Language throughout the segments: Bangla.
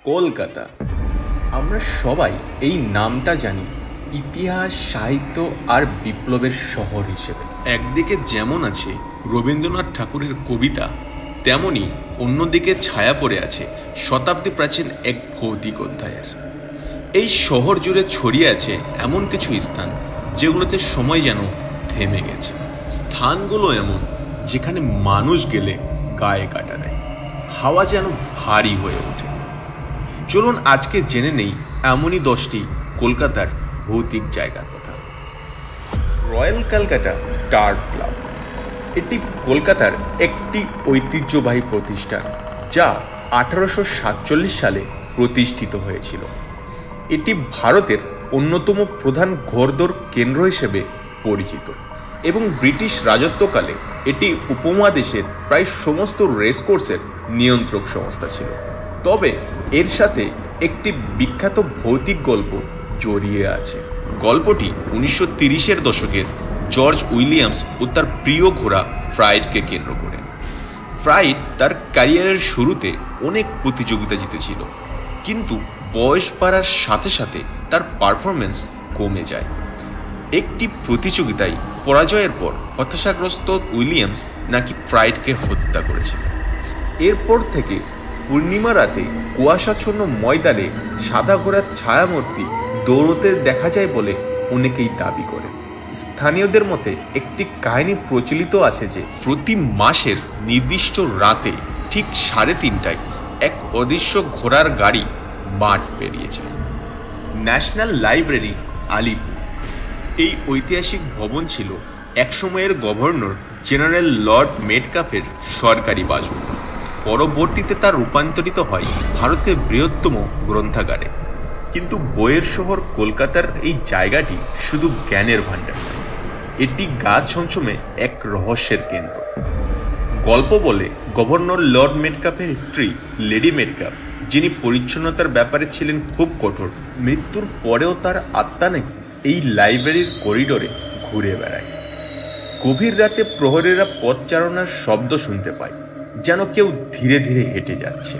কলকাতা। আমরা সবাই এই নামটা জানি ইতিহাস, সাহিত্য আর বিপ্লবের শহর হিসেবে। একদিকে যেমন আছে রবীন্দ্রনাথ ঠাকুরের কবিতা, তেমনি অন্যদিকে ছায়া পড়ে আছে শতাব্দী প্রাচীন এক ভৌতিক অধ্যায়ের। এই শহর জুড়ে ছড়িয়ে আছে এমন কিছু স্থান যেগুলোতে সময় যেন থেমে গেছে। স্থানগুলো এমন যেখানে মানুষ গেলে গায়ে কাটা দেয়, হাওয়া যেন ভারী হয়ে ওঠে। চলুন আজকে জেনে নেই এমনই 10টি কলকাতার ভৌতিক জায়গার কথা। Royal Calcutta tart club. এটি কলকাতার একটি ঐতিহ্যবাহী প্রতিষ্ঠান যা 1847 সালে প্রতিষ্ঠিত হয়েছিল। এটি ভারতের অন্যতম প্রধান ঘোড়দৌড় কেন্দ্র হিসেবে পরিচিত এবং ব্রিটিশ রাজত্বকালে এটি উপমহাদেশের প্রায় সমস্ত রেসকোর্সের নিয়ন্ত্রক সংস্থা ছিল। তবে এর সাথে একটি বিখ্যাত ভৌতিক গল্প জড়িয়ে আছে। গল্পটি 1930-এর দশকের জর্জ উইলিয়ামস ও তার প্রিয় ঘোড়া ফ্রাইডকে কেন্দ্র করে। ফ্রাইড তার ক্যারিয়ারের শুরুতে অনেক প্রতিযোগিতা জিতেছিল, কিন্তু বয়স বাড়ার সাথে সাথে তার পারফরমেন্স কমে যায়। একটি প্রতিযোগিতায় পরাজয়ের পর হতাশাগ্রস্ত উইলিয়ামস নাকি ফ্রাইডকে হত্যা করেছিলেন। এরপর থেকে পূর্ণিমা রাতে কুয়াশাচ্ছন্ন ময়দানে সাদা ঘোড়ার ছায়ামূর্তি দৌড়তে দেখা যায় বলে অনেকেই দাবি করেন। স্থানীয়দের মতে একটি কাহিনী প্রচলিত আছে যে প্রতি মাসের নির্দিষ্ট রাতে ঠিক 3:30টায় এক অদৃশ্য ঘোড়ার গাড়ি মাঠ পেরিয়েছে। National library, Alipur. এই ঐতিহাসিক ভবন ছিল একসময়ের গভর্নর জেনারেল লর্ড মেটকাফের সরকারি বাসভবন। পরবর্তীতে তা রূপান্তরিত হয় ভারতের বৃহত্তম গ্রন্থাগারে। কিন্তু বইয়ের শহর কলকাতার এই জায়গাটি শুধু জ্ঞানের ভাণ্ডার নয়, এটি গা ছমছমে এক রহস্যের কেন্দ্র। গল্প বলে গভর্নর লর্ড মেটকাফের স্ত্রী লেডি মেটকাফ, যিনি পরিচ্ছন্নতার ব্যাপারে ছিলেন খুব কঠোর, মৃত্যুর পরেও তার আত্মা নাকি এই লাইব্রেরির করিডোরে ঘুরে বেড়ায়। গভীর রাতে প্রহরীরা পথচারণার শব্দ শুনতে পায়, যেন কেউ ধীরে ধীরে হেঁটে যাচ্ছে।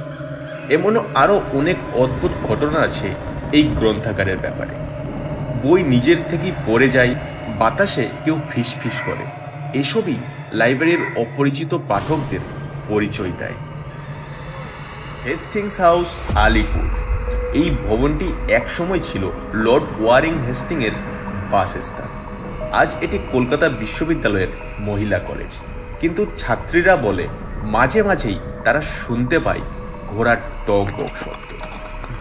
এমনও আরও অনেক অদ্ভুত ঘটনা আছে এই গ্রন্থাগারের ব্যাপারে। বই নিজের থেকেই পড়ে যায়, বাতাসে কেউ ফিসফিস করে। এসবই লাইব্রেরির অপরিচিত পাঠকদের পরিচয় দেয়। Hastings house, Alipore. এই ভবনটি একসময় ছিল লর্ড ওয়ারিং হেস্টিংয়ের বাসস্থান। আজ এটি কলকাতা বিশ্ববিদ্যালয়ের মহিলা কলেজ। কিন্তু ছাত্রীরা বলে মাঝে মাঝেই তারা শুনতে পায় ঘোড়ার টক বক শব্দ,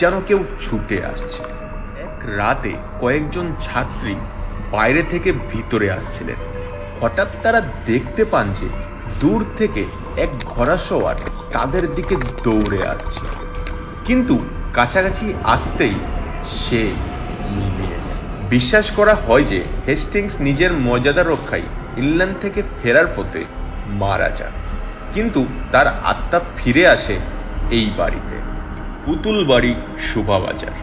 যেন কেউ ছুটে আসছে। এক রাতে কয়েকজন ছাত্রী বাইরে থেকে ভিতরে আসছিলেন। হঠাৎ তারা দেখতে পান যে দূর থেকে এক ঘোড়াসওয়ার তাদের দিকে দৌড়ে আসছে, কিন্তু কাছাকাছি আসতেই সে মিলিয়ে যায়। বিশ্বাস করা হয় যে হেস্টিংস নিজের মর্যাদা রক্ষায় ইংল্যান্ড থেকে ফেরার পথে মারা যান, কিন্তু তার আত্মা ফিরে আসে এই বাড়িতে। পুতুল বাড়ি, শোভাবাজার।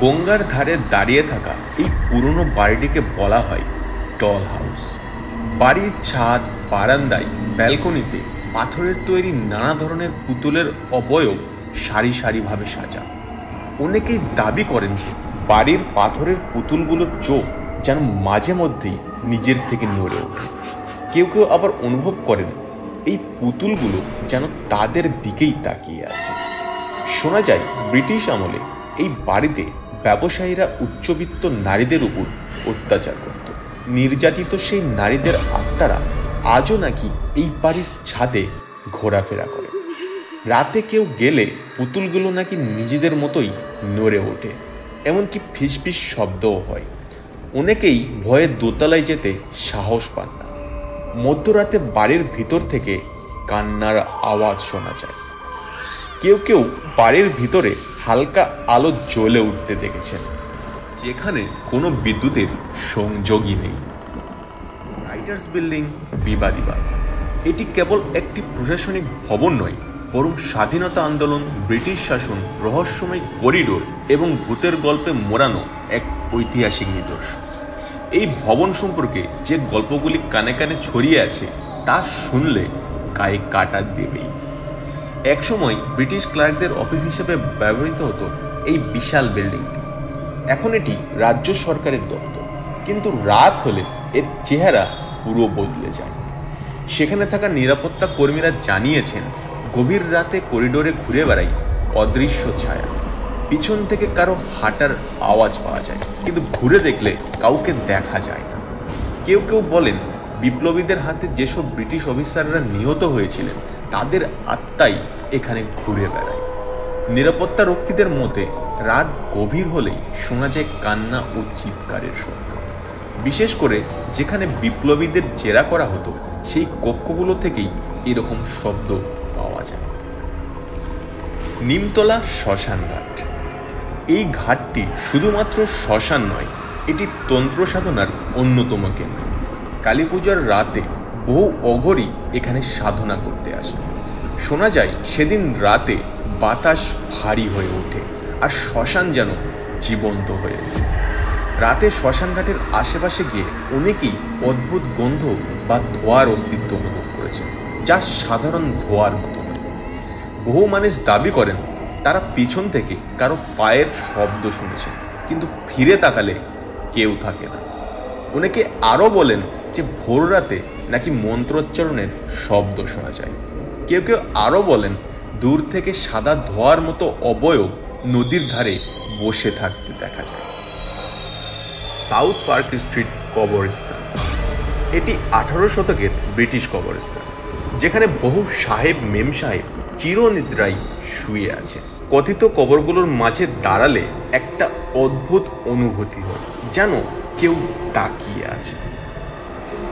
গঙ্গার ধারে দাঁড়িয়ে থাকা এই পুরনো বাড়িটিকে বলা হয় ডল হাউস। বাড়ির ছাদ, বারান্দায়, ব্যালকনিতে পাথরের তৈরি নানা ধরনের পুতুলের অবয়ব সারি সারিভাবে সাজা। অনেকেই দাবি করেন যে বাড়ির পাথরের পুতুলগুলোর চোখ যেন মাঝে মধ্যেই নিজের থেকে নড়ে ওঠে। কেউ কেউ আবার অনুভব করেন এই পুতুলগুলো যেন তাদের দিকেই তাকিয়ে আছে। শোনা যায় ব্রিটিশ আমলে এই বাড়িতে ব্যবসায়ীরা উচ্চবিত্ত নারীদের উপর অত্যাচার করত। নির্যাতিত সেই নারীদের আত্মারা আজও নাকি এই বাড়ির ছাদে ঘোরাফেরা করে। রাতে কেউ গেলে পুতুলগুলো নাকি নিজেদের মতোই নড়ে ওঠে, এমনকি ফিসফিস শব্দও হয়। অনেকেই ভয়ে দোতলায় যেতে সাহস পান না। মধ্যরাতে বাড়ির ভিতর থেকে কান্নার আওয়াজ শোনা যায়। কেউ কেউ বাড়ির ভিতরে হালকা আলো জ্বলে উঠতে দেখেছেন, যেখানে কোনো বিদ্যুতের সংযোগই নেই। Writers building, Bibadibag. এটি কেবল একটি প্রশাসনিক ভবন নয়, বরং স্বাধীনতা আন্দোলন, ব্রিটিশ শাসন, রহস্যময় করিডোর এবং ভূতের গল্পে মোড়ানো এক ঐতিহাসিক নিদর্শন। এই ভবন সম্পর্কে যে গল্পগুলি কানে কানে ছড়িয়ে আছে তা শুনলে গায়ে কাটা দেবেই। একসময় ব্রিটিশ ক্লার্কদের অফিস হিসেবে ব্যবহৃত হতো এই বিশাল বিল্ডিংটি। এখন এটি রাজ্য সরকারের দপ্তর, কিন্তু রাত হলে এর চেহারা পুরো বদলে যায়। সেখানে থাকা নিরাপত্তা কর্মীরা জানিয়েছেন, গভীর রাতে করিডোরে ঘুরে বেড়ায় অদৃশ্য ছায়া। পিছন থেকে কারো হাঁটার আওয়াজ পাওয়া যায়, কিন্তু ঘুরে দেখলে কাউকে দেখা যায় না। কেউ কেউ বলেন, বিপ্লবীদের হাতে যেসব ব্রিটিশ অফিসাররা নিহত হয়েছিলেন তাদের আত্মাই এখানে ঘুরে বেড়ায়। নিরাপত্তা রক্ষীদের মতে রাত গভীর হলেই শোনা যায় কান্না ও চিৎকারের শব্দ। বিশেষ করে যেখানে বিপ্লবীদের জেরা করা হতো সেই কক্ষগুলো থেকেই এরকম শব্দ পাওয়া যায়। নিমতলা শ্মশান ঘাট। এই ঘাটটি শুধুমাত্র শ্মশান নয়, এটি তন্ত্র সাধনার অন্যতম কেন্দ্র। কালী পূজার রাতে বহু অঘরী এখানে সাধনা করতে আসে। শোনা যায় সেদিন রাতে বাতাস ভারী হয়ে ওঠে আর শ্মশান যেন জীবন্ত হয়ে ওঠে। রাতে শ্মশান ঘাটের আশেপাশে গিয়ে অনেকেই অদ্ভুত গন্ধ বা ধোঁয়ার অস্তিত্ব অনুভব করেছেন, যা সাধারণ ধোঁয়ার মতো নয়। বহু মানুষ দাবি করেন তারা পিছন থেকে কারো পায়ের শব্দ শুনেছেন, কিন্তু ফিরে তাকালে কেউ থাকে না। অনেকে আরও বলেন যে ভোর রাতে নাকি মন্ত্রোচ্চারণের শব্দ শোনা যায়। কেউ কেউ আরও বলেন দূর থেকে সাদা ধোঁয়ার মতো অবয়ব নদীর ধারে বসে থাকতে দেখা যায়। সাউথ পার্ক স্ট্রিট কবরস্থান। এটি 18 শতকের ব্রিটিশ কবরস্থান, যেখানে বহু সাহেব মেম সাহেব চিরনিদ্রায় শুয়ে আছে। কথিত কবরগুলোর মাঝে দাঁড়ালে একটা অদ্ভুত অনুভূতি হয়, যেন কেউ তাকিয়ে আছে।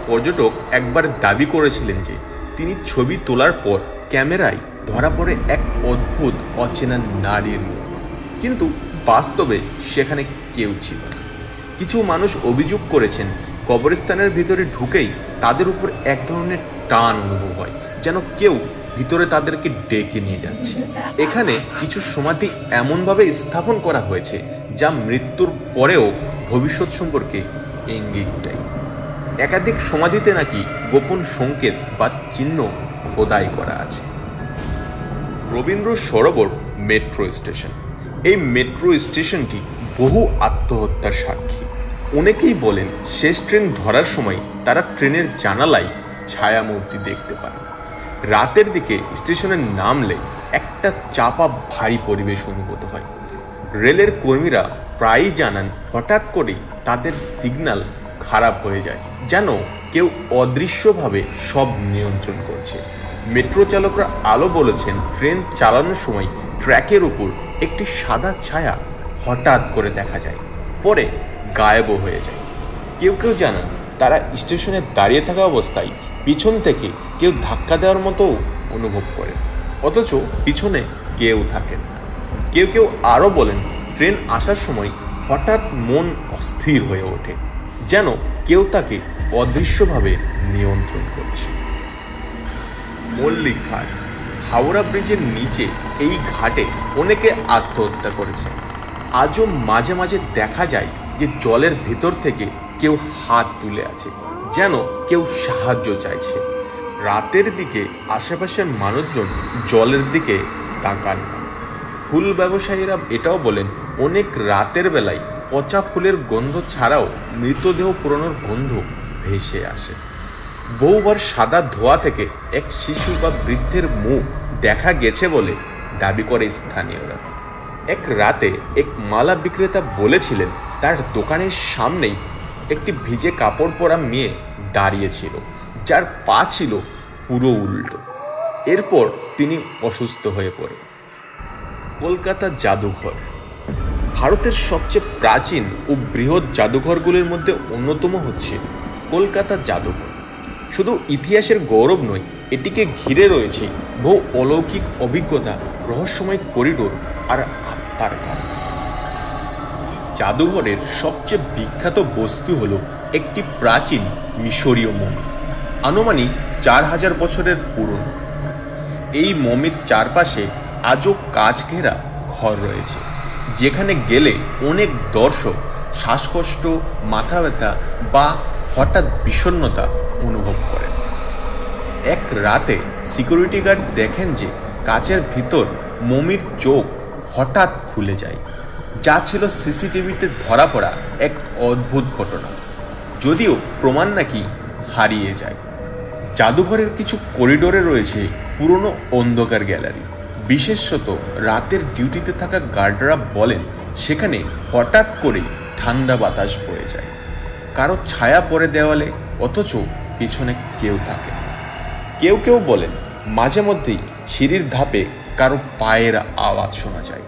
পর্যটক একবার দাবি করেছিলেন যে তিনি ছবি তোলার পর ক্যামেরায় ধরা পড়ে এক অদ্ভুত অচেনা নারীর মুখ, কিন্তু বাস্তবে সেখানে কেউ ছিল না। কিছু মানুষ অভিযোগ করেছেন কবরস্থানের ভিতরে ঢুকেই তাদের উপর এক ধরনের টান অনুভব হয়, যেন কেউ ভিতরে তাদেরকে ডেকে নিয়ে যাচ্ছে। এখানে কিছু সমাধি এমনভাবে স্থাপন করা হয়েছে যা মৃত্যুর পরেও ভবিষ্যৎ সম্পর্কে ইঙ্গিত দেয়। একাধিক সমাধিতে নাকি গোপন সংকেত বা চিহ্ন খোদাই করা আছে। Rabindra Sarobar metro station. এই মেট্রো স্টেশনটি বহু আত্মহত্যার সাক্ষী। অনেকেই বলেন শেষ ট্রেন ধরার সময় তারা ট্রেনের জানালায় ছায়ামূর্তি দেখতে পান। রাতের দিকে স্টেশনে নামলে একটা চাপা ভারী পরিবেশ অনুভূত হয়। রেলের কর্মীরা প্রায়ই জানান হঠাৎ করেই তাদের সিগন্যাল খারাপ হয়ে যায়, যেন কেউ অদৃশ্যভাবে সব নিয়ন্ত্রণ করছে। মেট্রো চালকরা আলো বলেছেন ট্রেন চালানোর সময় ট্র্যাকের উপর একটি সাদা ছায়া হঠাৎ করে দেখা যায়, পরে গায়েবও হয়ে যায়। কেউ কেউ জানান তারা স্টেশনে দাঁড়িয়ে থাকা অবস্থায় পিছন থেকে কেউ ধাক্কা দেওয়ার মতো অনুভব করে, অথচ পিছনে কেউ থাকেন না। কেউ কেউ আরও বলেন ট্রেন আসার সময় হঠাৎ মন অস্থির হয়ে ওঠে, যেন কেউ তাকে অদৃশ্যভাবে নিয়ন্ত্রণ করছে। মল্লিক ঘাট। হাওড়া ব্রিজের নিচে এই ঘাটে অনেকে আত্মহত্যা করেছে। আজও মাঝে মাঝে দেখা যায় যে জলের ভেতর থেকে কেউ হাত তুলে আছে, যেন কেউ সাহায্য চাইছে। রাতের দিকে আশেপাশের মানুষজন জলের দিকে তাকান না। ফুল ব্যবসায়ীরা এটাও বলেন অনেক রাতের বেলায় পচা ফুলের গন্ধ ছাড়াও মৃতদেহ পুরানোর গন্ধ ভেসে আসে। বহুবার সাদা ধোঁয়া থেকে এক শিশু বা বৃদ্ধের মুখ দেখা গেছে বলে দাবি করে স্থানীয়রা। এক রাতে এক মালা বিক্রেতা বলেছিলেন তার দোকানের সামনেই একটি ভিজে কাপড় পরা মেয়ে দাঁড়িয়েছিল, যার পা ছিল পুরো উল্টো। এরপর তিনি অসুস্থ হয়ে পড়েন। কলকাতা জাদুঘর। ভারতের সবচেয়ে প্রাচীন ও বৃহৎ জাদুঘরগুলির মধ্যে অন্যতম হচ্ছে কলকাতা জাদুঘর। শুধু ইতিহাসের গৌরব নয়, এটিকে ঘিরে রয়েছে বহু অলৌকিক অভিজ্ঞতা, রহস্যময় করিডোর আর আত্মার কান্না। জাদুঘরের সবচেয়ে বিখ্যাত বস্তু হল একটি প্রাচীন মিশরীয় মমি, আনুমানিক 4000 বছরের পুরনো। এই মমির চারপাশে আজও কাঁচ ঘেরা ঘর রয়েছে, যেখানে গেলে অনেক দর্শক শ্বাসকষ্ট, মাথা ব্যথা বা হঠাৎ বিষণ্ণতা অনুভব করেন। এক রাতে সিকিউরিটি গার্ড দেখেন যে কাচের ভিতর মমির চোখ হঠাৎ খুলে যায়, যা ছিল সিসিটিভিতে ধরা পড়া এক অদ্ভুত ঘটনা, যদিও প্রমাণ নাকি হারিয়ে যায়। জাদুঘরের কিছু করিডোরে রয়েছে পুরনো অন্ধকার গ্যালারি। বিশেষত রাতের ডিউটিতে থাকা গার্ডরা বলেন সেখানে হঠাৎ করে ঠান্ডা বাতাস বয়ে যায়, কারো ছায়া পড়ে দেওয়ালে, অথচ পিছনে কেউ থাকে না। কেউ কেউ বলেন মাঝে মধ্যেই সিঁড়ির ধাপে কারো পায়ের আওয়াজ শোনা যায়।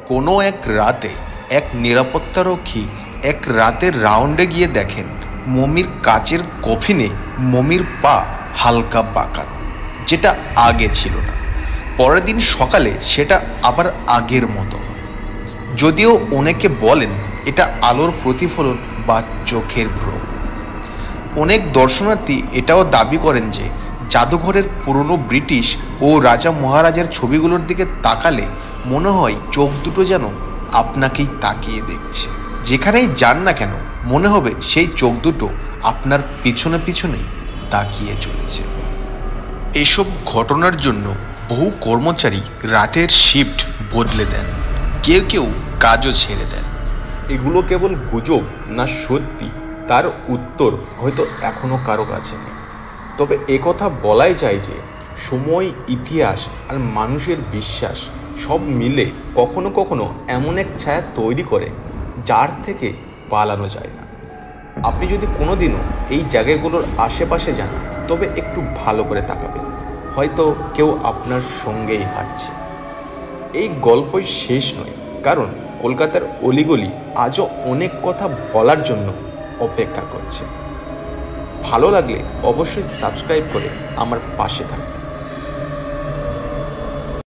কোনো এক রাতে এক নিরাপত্তারক্ষী এক রাতের রাউন্ডে গিয়ে দেখেন মমির কাচের কফিনে মমির পা হালকা বাঁকানো, যেটা আগে ছিল না। পরের দিন সকালে সেটা আবার আগের মতো হয়। যদিও অনেকে বলেন এটা আলোর প্রতিফলন বা চোখের ভ্রম। অনেক দর্শনার্থী এটাও দাবি করেন যে জাদুঘরের পুরনো ব্রিটিশ ও রাজা মহারাজার ছবিগুলোর দিকে তাকালে মনে হয় চোখ দুটো যেন আপনাকেই তাকিয়ে দেখছে। যেখানেই যান না কেন মনে হবে সেই চোখ দুটো আপনার পিছনে পিছনেই তাকিয়ে চলেছে। এসব ঘটনার জন্য বহু কর্মচারী রাতের শিফট বদলে দেন, কেউ কেউ কাজও ছেড়ে দেন। এগুলো কেবল গুজব না সত্যি, তার উত্তর হয়তো এখনও কারো কাছে নেই। তবে একথা বলাই যায় যে সময়, ইতিহাস আর মানুষের বিশ্বাস সব মিলে কখনো কখনো এমন এক ছায়া তৈরি করে যার থেকে পালানো যায় না। আপনি যদি কোনোদিনও এই জায়গাগুলোর আশেপাশে যান তবে একটু ভালো করে তাকাবেন, হয়তো কেউ আপনার সঙ্গেই হাঁটছে। এই গল্পই শেষ নয়, কারণ কলকাতার অলিগলি আজও অনেক কথা বলার জন্য অপেক্ষা করছে। ভালো লাগলে অবশ্যই সাবস্ক্রাইব করে আমার পাশে থাকবেন।